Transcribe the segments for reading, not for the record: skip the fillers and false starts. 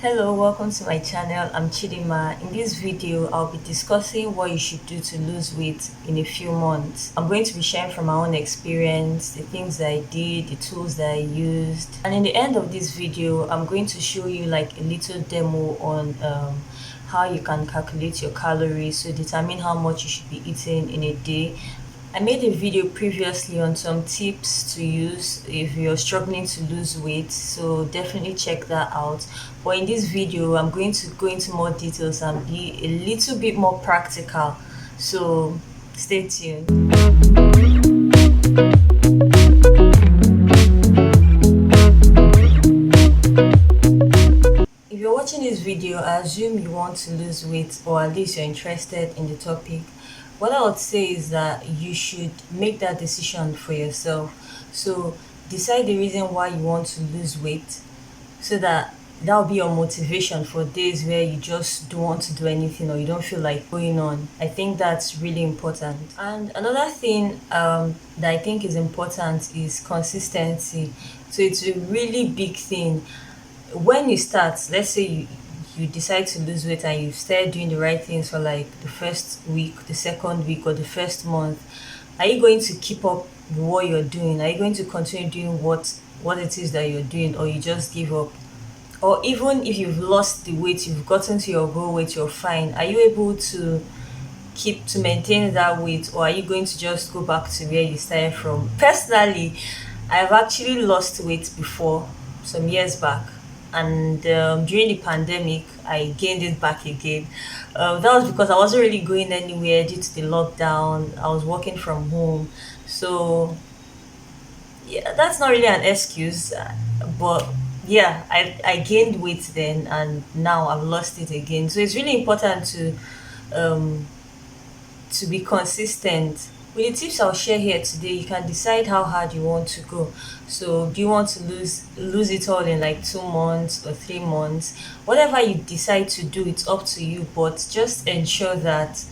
Hello, welcome to my channel. I'm Chidima. In this video, I'll be discussing what you should do to lose weight in a few months. I'm going to be sharing from my own experience, the things that I did, the tools that I used. And in the end of this video, I'm going to show you like a little demo on how you can calculate your calories to determine how much you should be eating in a day. I made a video previously on some tips to use if you're struggling to lose weight, so definitely check that out. But in this video, I'm going to go into more details and be a little bit more practical. So stay tuned. If you're watching this video, I assume you want to lose weight or at least you're interested in the topic. What I would say is that you should make that decision for yourself. So decide the reason why you want to lose weight so that'll be your motivation for days where you just don't want to do anything or you don't feel like going on. I think that's really important. And another thing that I think is important is consistency. So it's a really big thing. When you start, let's say you decide to lose weight and you start doing the right things for like the first week, the second week, or the first month, are you going to keep up with what you're doing? Are you going to continue doing what it is that you're doing, or you just give up? Or even if you've lost the weight, you've gotten to your goal weight, you're fine. Are you able to maintain that weight, or are you going to just go back to where you started from? Personally, I've actually lost weight before some years back, and during the pandemic I gained it back again. That was because I wasn't really going anywhere due to the lockdown. I was working from home, so yeah, that's not really an excuse, but yeah, I gained weight then and now I've lost it again. So it's really important um to be consistent. With the tips I'll share here today, you can decide how hard you want to go. So do you want to lose it all in like 2 months or 3 months? Whatever you decide to do, it's up to you, but just ensure that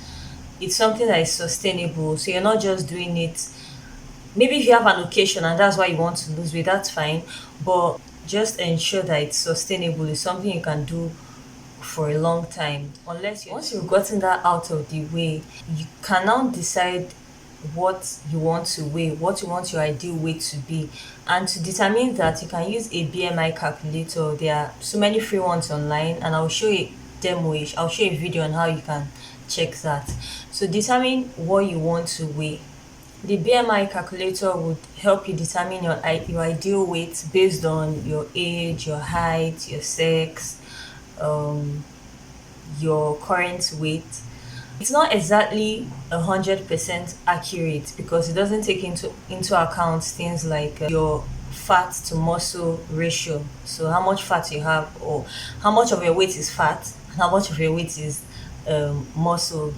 it's something that is sustainable. So you're not just doing it. Maybe if you have an occasion and that's why you want to lose weight, that's fine. But just ensure that it's sustainable. It's something you can do for a long time. Once you've gotten that out of the way, you can now decide what you want to weigh, what you want your ideal weight to be. And to determine that, you can use a BMI calculator. There are so many free ones online, and I'll show you I'll show you a video on how you can check that. So determine what you want to weigh. The BMI calculator would help you determine your ideal weight based on your age, your height, your sex, um, your current weight. It's not exactly 100% accurate because it doesn't take into account things like your fat to muscle ratio. So how much fat you have, or how much of your weight is fat, and how much of your weight is muscle.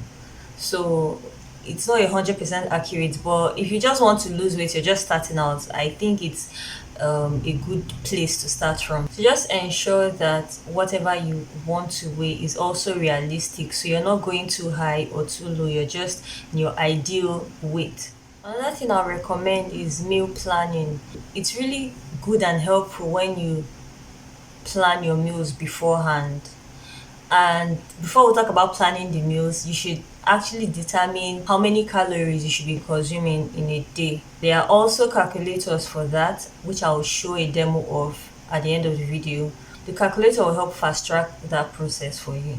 So it's not 100% accurate, but if you just want to lose weight, you're just starting out, I think it's a good place to start from. So just ensure that whatever you want to weigh is also realistic. So you're not going too high or too low, you're just in your ideal weight. Another thing I recommend is meal planning. It's really good and helpful when you plan your meals beforehand. And before we talk about planning the meals, you should actually determine how many calories you should be consuming in a day. There are also calculators for that, which I will show a demo of at the end of the video. The calculator will help fast track that process for you.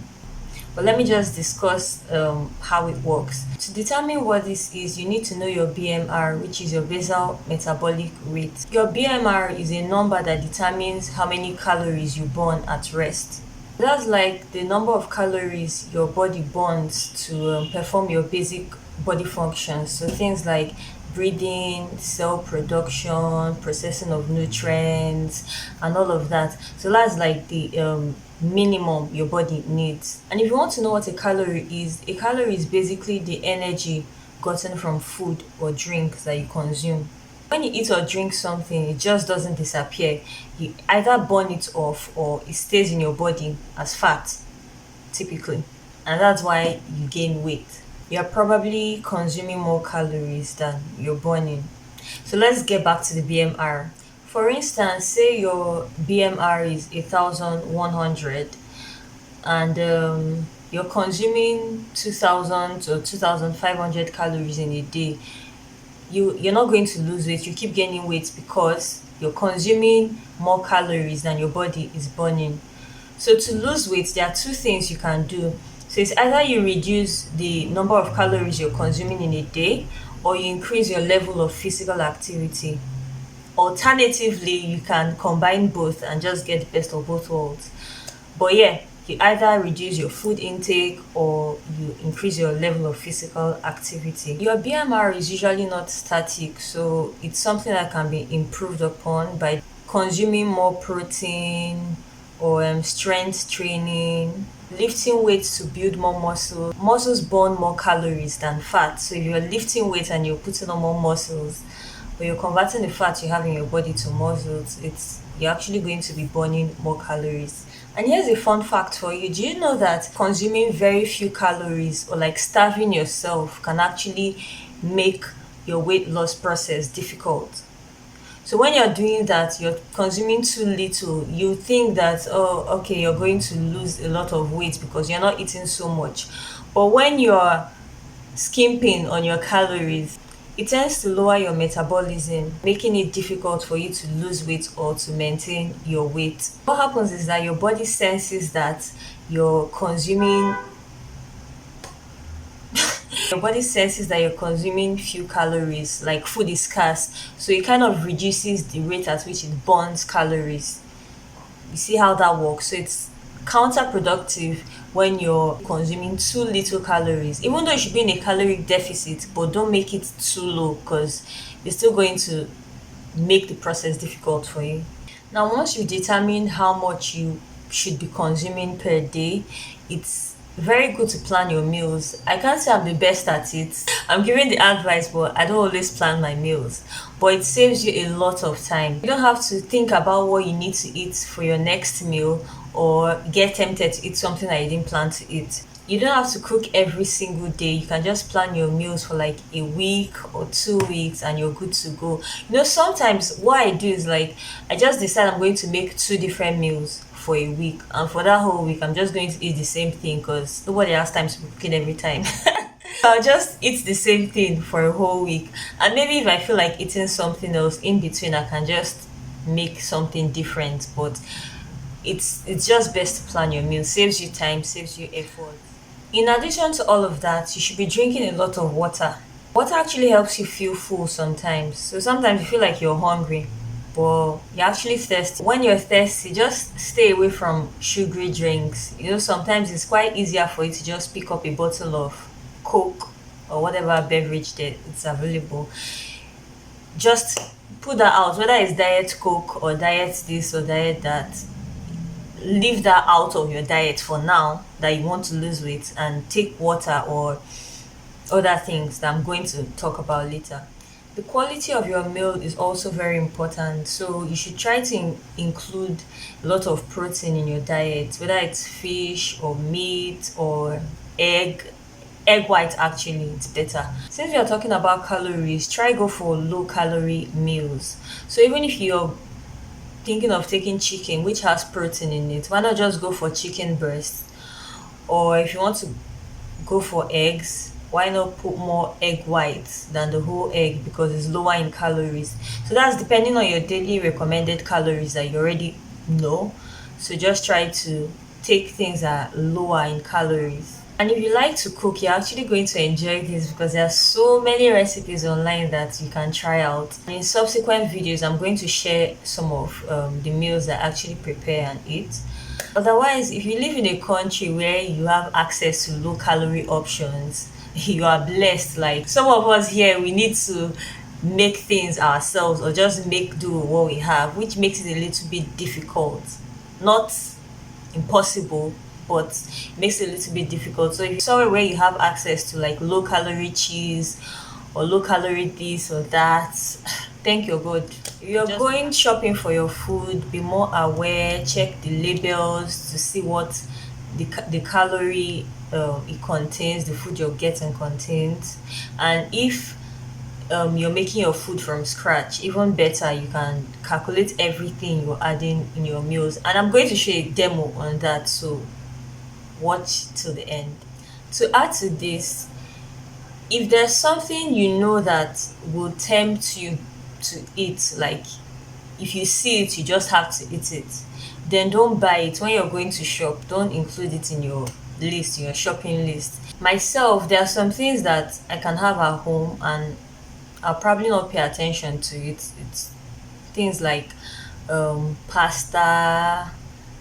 But let me just discuss how it works. To determine what this is, you need to know your BMR, which is your basal metabolic rate. Your BMR is a number that determines how many calories you burn at rest. That's like the number of calories your body burns to perform your basic body functions. So things like breathing, cell production, processing of nutrients, and all of that. So that's like the minimum your body needs. And if you want to know what a calorie is basically the energy gotten from food or drink that you consume. When you eat or drink something, it just doesn't disappear. You either burn it off or it stays in your body as fat, typically. And that's why you gain weight. You're probably consuming more calories than you're burning. So let's get back to the BMR. For instance, say your BMR is 1,100 and you're consuming 2,000 or 2,500 calories in a day. You're not going to lose weight. You keep gaining weight because you're consuming more calories than your body is burning. So to lose weight, there are two things you can do. So it's either you reduce the number of calories you're consuming in a day, or you increase your level of physical activity. Alternatively, you can combine both and just get the best of both worlds. But yeah, you either reduce your food intake or you increase your level of physical activity. Your BMR is usually not static, so it's something that can be improved upon by consuming more protein or strength training, lifting weights to build more muscle. Muscles burn more calories than fat, so if you're lifting weights and you're putting on more muscles, but you're converting the fat you have in your body to muscles, it's you're actually going to be burning more calories. And here's a fun fact for you. Do you know that consuming very few calories or like starving yourself can actually make your weight loss process difficult? So when you're doing that, you're consuming too little. You think that, oh, okay, you're going to lose a lot of weight because you're not eating so much. But when you're skimping on your calories, it tends to lower your metabolism, making it difficult for you to lose weight or to maintain your weight. What happens is that your body senses that you're consuming your body senses that you're consuming few calories, like food is scarce, so it kind of reduces the rate at which it burns calories. You see how that works? So it's counterproductive when you're consuming too little calories, even though you should be in a caloric deficit, but don't make it too low because it's still going to make the process difficult for you. Now, once you determine how much you should be consuming per day, it's very good to plan your meals. I can't say I'm the best at it. I'm giving the advice, but I don't always plan my meals. But it saves you a lot of time. You don't have to think about what you need to eat for your next meal or get tempted to eat something that you didn't plan to eat. You don't have to cook every single day. You can just plan your meals for like a week or 2 weeks and you're good to go. Sometimes what I do is like I just decide I'm going to make two different meals for a week, and for that whole week I'm just going to eat the same thing because nobody has time to be cooking every time. I'll just eat the same thing for a whole week, and maybe if I feel like eating something else in between, I can just make something different. But it's just best to plan your meal. Saves you time, saves you effort. In addition to all of that, you should be drinking a lot of water. Water actually helps you feel full sometimes. So sometimes you feel like you're hungry, but you're actually thirsty. When you're thirsty, just stay away from sugary drinks. Sometimes it's quite easier for you to just pick up a bottle of Coke or whatever beverage that it's available. Just put that out, whether it's diet Coke or diet this or diet that. Leave that out of your diet for now that you want to lose weight, and take water or other things that I'm going to talk about later. The quality of your meal is also very important, so you should try to include a lot of protein in your diet, whether it's fish or meat or egg. Egg white, actually, it's better. Since we are talking about calories, try go for low calorie meals. So even if you're thinking of taking chicken which has protein in it, why not just go for chicken breast? Or if you want to go for eggs, why not put more egg whites than the whole egg because it's lower in calories? So that's depending on your daily recommended calories that you already know. So just try to take things that are lower in calories. And if you like to cook, you're actually going to enjoy this because there are so many recipes online that you can try out. And in subsequent videos, I'm going to share some of the meals that I actually prepare and eat. Otherwise, if you live in a country where you have access to low calorie options, you are blessed. Like some of us here, we need to make things ourselves or just make do with what we have, which makes it a little bit difficult. Not impossible, but it makes it a little bit difficult. So if you're somewhere where you have access to like low calorie cheese or low calorie this or that, thank your God. If you're going shopping for your food, be more aware, check the labels to see what the calorie it contains, the food you're getting contains. And if you're making your food from scratch, even better, you can calculate everything you're adding in your meals. And I'm going to show a demo on that, so watch till the end. To add to this, if there's something you know that will tempt you to eat, like if you see it, you just have to eat it, then don't buy it. When you're going to shop, don't include it in your list, your shopping list. Myself, there are some things that I can have at home and I'll probably not pay attention to it. It's things like pasta,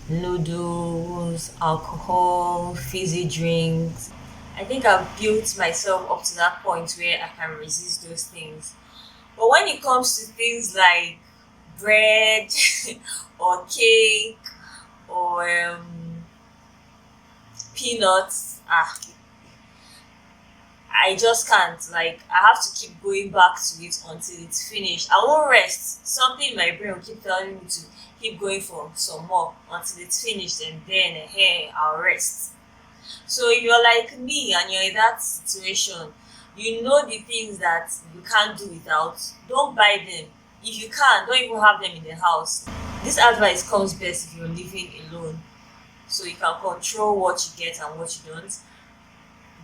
noodles, alcohol, fizzy drinks. I think I've built myself up to that point where I can resist those things. But when it comes to things like bread or cake or peanuts, I just can't. Like, I have to keep going back to it until it's finished. I won't rest. Something in my brain will keep telling me to keep going for some more until it's finished, and then hey, I'll rest. So if you're like me and you're in that situation, you know the things that you can't do without, don't buy them. If you can, don't even have them in the house. This advice comes best if you're living alone, so you can control what you get and what you don't.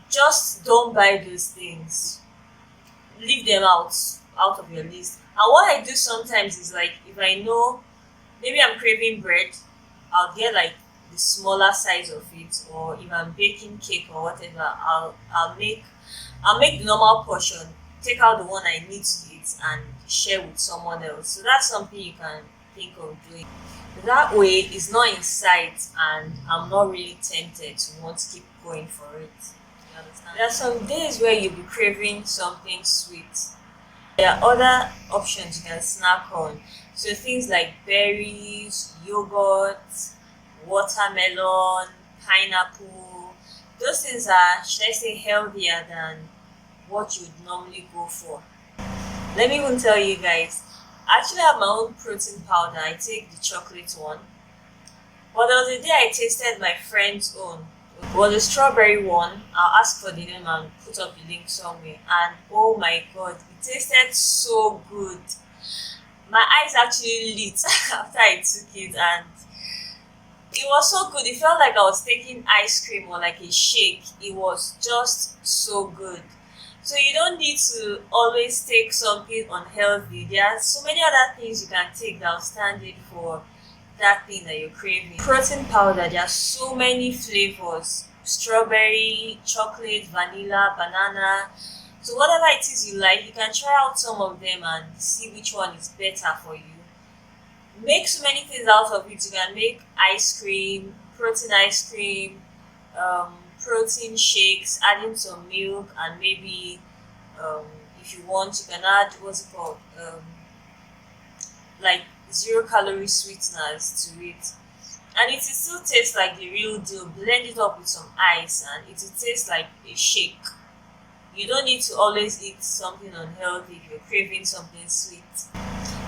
Just don't buy those things. Leave them out of your list. And what I do sometimes is, like, if I know maybe I'm craving bread, I'll get like the smaller size of it, or if I'm baking cake or whatever, I'll make the normal portion, take out the one I need to eat and share with someone else. So that's something you can think of doing. That way it's not in sight and I'm not really tempted to want to keep going for it. You understand? There are some days where you'll be craving something sweet. There are other options you can snack on. So things like berries, yogurt, watermelon, pineapple. Those things are, should I say, healthier than what you'd normally go for. Let me even tell you guys, I actually have my own protein powder. I take the chocolate one. But there was a day I tasted my friend's own. It was a strawberry one. I'll ask for the name and put up the link somewhere. And oh my god, it tasted so good. My eyes actually lit after I took it, and it was so good. It felt like I was taking ice cream or like a shake. It was just so good. So you don't need to always take something unhealthy. There are so many other things you can take that will stand in for that thing that you're craving. Protein powder, there are so many flavors: strawberry, chocolate, vanilla, banana. So whatever it is you like, you can try out some of them and see which one is better for you. Make so many things out of it. You can make ice cream, protein shakes, adding some milk, and maybe if you want, you can add what's it called, like 0 calorie sweeteners to it. And it will still taste like the real deal. Blend it up with some ice and it will taste like a shake. You don't need to always eat something unhealthy if you're craving something sweet.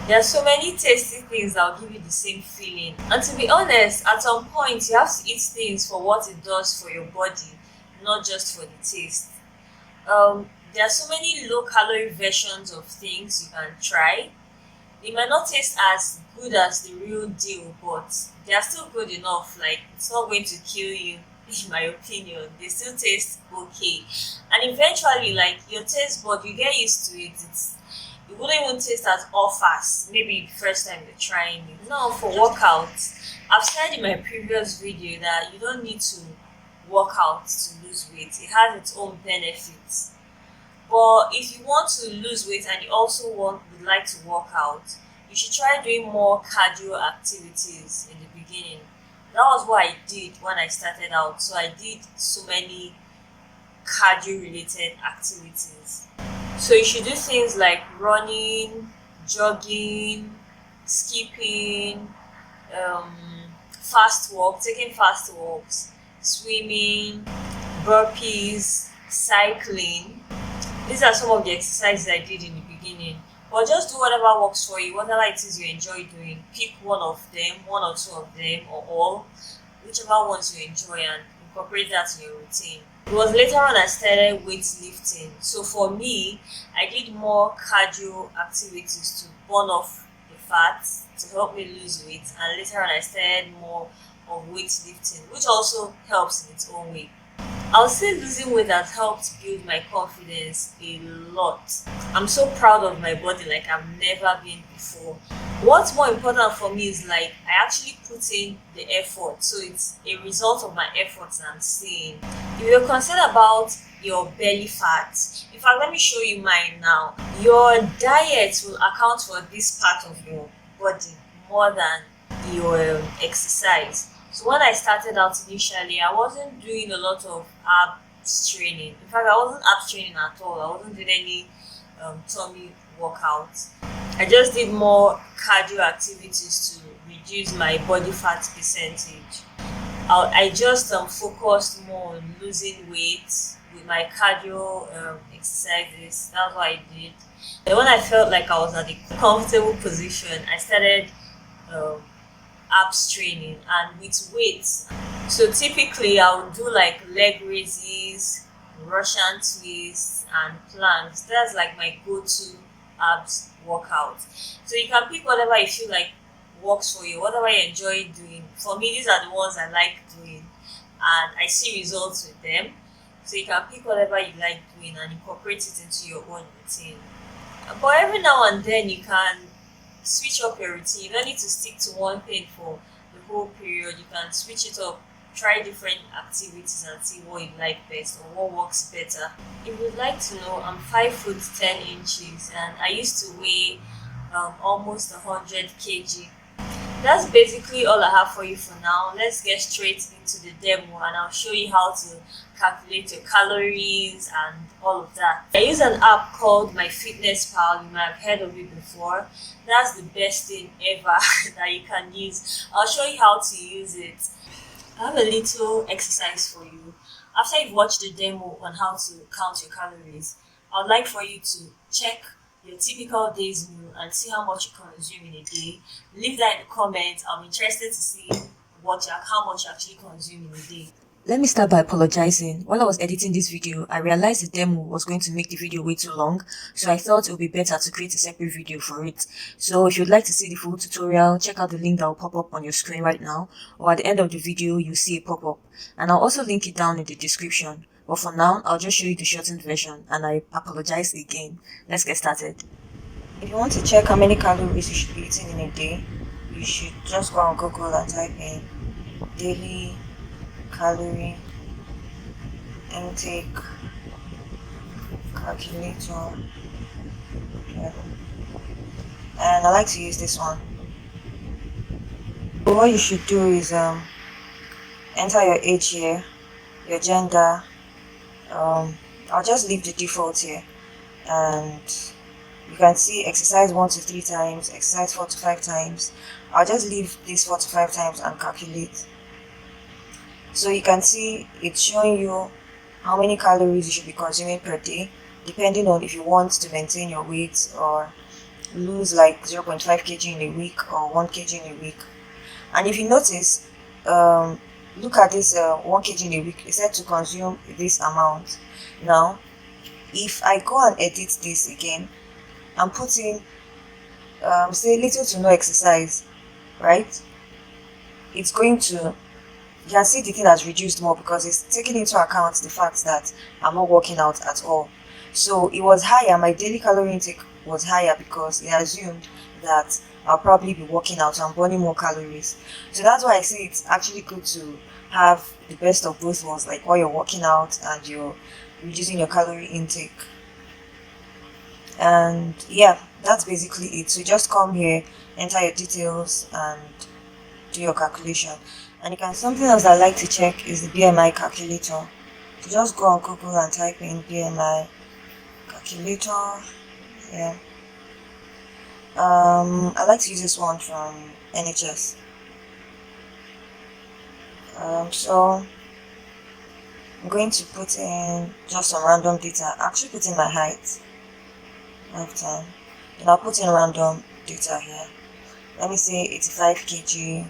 There are so many tasty things that will give you the same feeling. And to be honest, at some point, you have to eat things for what it does for your body, not just for the taste. There are so many low-calorie versions of things you can try. They might not taste as good as the real deal, but they are still good enough. Like, it's not going to kill you, in my opinion. They still taste okay. And eventually, like, your taste bud, you get used to it. It wouldn't even taste as off as maybe the first time you're trying it. Now for workouts, I've said in my previous video that you don't need to work out to lose weight. It has its own benefits. But if you want to lose weight and you also would like to work out, you should try doing more cardio activities in the beginning. That was what I did when I started out. So I did so many cardio related activities. So you should do things like running, jogging, skipping, taking fast walks, swimming, burpees, cycling. These are some of the exercises I did in the beginning. But just do whatever works for you, whatever it is you enjoy doing. Pick one of them, one or two of them, or all, whichever ones you enjoy, and incorporate that in your routine. It was later on I started weightlifting. So for me, I did more cardio activities to burn off the fat to help me lose weight, and later on I started more of weightlifting, which also helps in its own way. I'll say losing weight has helped build my confidence a lot. I'm so proud of my body like I've never been before. What's more important for me is like I actually put in the effort, so it's a result of my efforts I'm seeing. If you're concerned about your belly fat, in fact, let me show you mine now. Your diet will account for this part of your body more than your exercise. So when I started out initially, I wasn't doing a lot of abs training. In fact, I wasn't abs training at all. I wasn't doing any tummy workouts. I just did more cardio activities to reduce my body fat percentage. I just focused more on losing weight with my cardio exercises. That's what I did. And when I felt like I was at a comfortable position, I started um, abs training and with weights. So typically I would do like leg raises, Russian twists, and planks. That's like my go-to abs workout. So you can pick whatever you feel like works for you, whatever you enjoy doing. For me, these are the ones I like doing, and I see results with them. So you can pick whatever you like doing and incorporate it into your own routine. But every now and then you can switch up your routine. You don't need to stick to one thing for the whole period. You can switch it up, try different activities and see what you like best or what works better. If you'd like to know, I'm 5 foot 10 inches and I used to weigh almost 100 kg. That's basically all I have for you for now. Let's get straight into the demo and I'll show you how to calculate your calories and all of that. I use an app called My Fitness Pal. You might have heard of it before. That's the best thing ever that you can use. I'll show you how to use it. I have a little exercise for you. After you've watched the demo on how to count your calories, I would like for you to check your typical day's meal and see how much you consume in a day. Leave that in the comments. I'm interested to see how much you actually consume in a day. Let me start by apologizing. While I was editing this video, I realized the demo was going to make the video way too long, so I thought it would be better to create a separate video for it. So if you'd like to see the full tutorial, check out the link that will pop up on your screen right now, or at the end of the video, you'll see a pop-up. And I'll also link it down in the description. But for now, I'll just show you the shortened version, and I apologize again. Let's get started. If you want to check how many calories you should be eating in a day, you should just go on Google and type in daily calorie intake calculator. Yeah. And I like to use this one. But what you should do is enter your age here, your gender. I'll just leave the default here, and you can see exercise 1 to 3 times, exercise 4 to 5 times. I'll just leave this 4 to 5 times and calculate. So you can see it's showing you how many calories you should be consuming per day, depending on if you want to maintain your weight or lose like 0.5 kg in a week or 1 kg in a week. And if you notice, look at this 1 kg in a week, it's said to consume this amount. Now, if I go and edit this again, I'm putting say little to no exercise, right? It's going to, you can see the thing has reduced more because it's taking into account the fact that I'm not working out at all. So it was higher, my daily calorie intake was higher because it assumed that I'll probably be working out and burning more calories. So that's why I say it's actually good to have the best of both worlds, like while you're working out and you're reducing your calorie intake. And yeah, that's basically it. So just come here, enter your details and do your calculation. And you can, something else I like to check is the BMI calculator. So just go on Google and type in BMI calculator. Yeah. I like to use this one from NHS. So I'm going to put in just some random data. Actually put in my height, lifetime, and I'll put in random data here. Let me say 85 kg,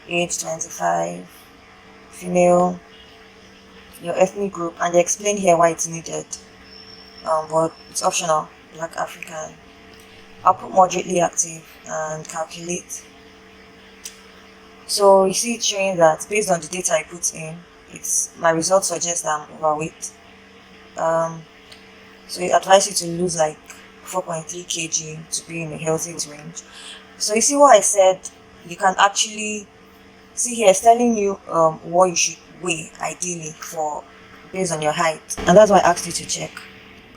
age 25, female, your ethnic group, and they explain here why it's needed. But it's optional. Black African. I'll put moderately active and calculate. So you see it's showing that based on the data I put in, my results suggest that I'm overweight. So it advises you to lose like 4.3 kg to be in a healthy range. So you see what I said, you can actually see here, it's telling you what you should weigh ideally for based on your height, and that's why I asked you to check.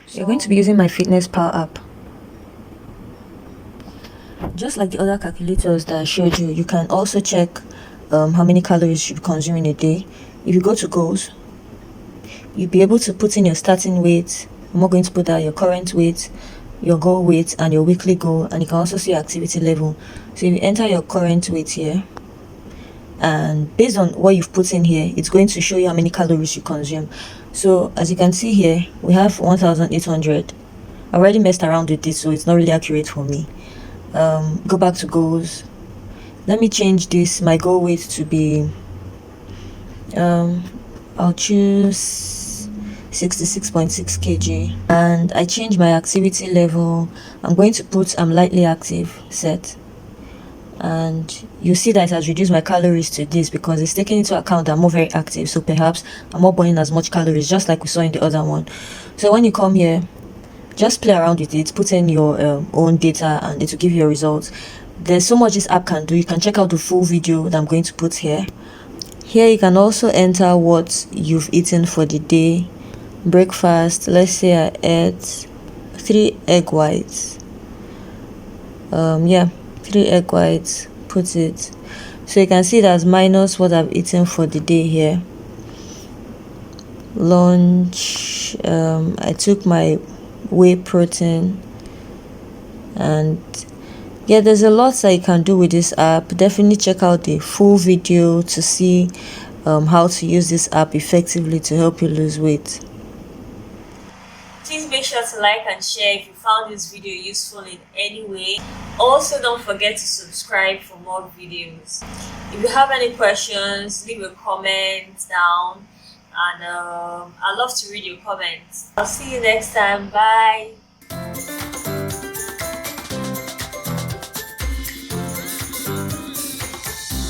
So you're going to be using my Fitness Pal app. Just like the other calculators that I showed you, you can also check how many calories you should consume in a day. If you go to goals, you'll be able to put in your starting weight. I'm not going to put out your current weight, your goal weight, and your weekly goal, and you can also see your activity level. So if you enter your current weight here, and based on what you've put in here, it's going to show you how many calories you consume. So as you can see here, we have 1,800. I already messed around with this, so it's not really accurate for me. Go back to goals. Let me change this, my goal weight to be I'll choose 66.6 kg, and I change my activity level. I'm going to put lightly active set, and you see that it has reduced my calories to this because it's taking into account that I'm more very active, so perhaps I'm not burning as much calories, just like we saw in the other one. So when you come here, just play around with it, put in your own data, and it will give you your results. There's so much this app can do. You can check out the full video that I'm going to put here. Here you can also enter what you've eaten for the day. Breakfast, let's say I ate 3 egg whites. 3 egg whites, put it. So you can see that's minus what I've eaten for the day here. Lunch, I took my whey protein, and yeah, there's a lot that you can do with this app. Definitely check out the full video to see how to use this app effectively to help you lose weight. Please make sure to like and share if you found this video useful in any way. Also, don't forget to subscribe for more videos. If you have any questions, leave a comment down, and I'd love to read your comments. I'll see you next time. Bye.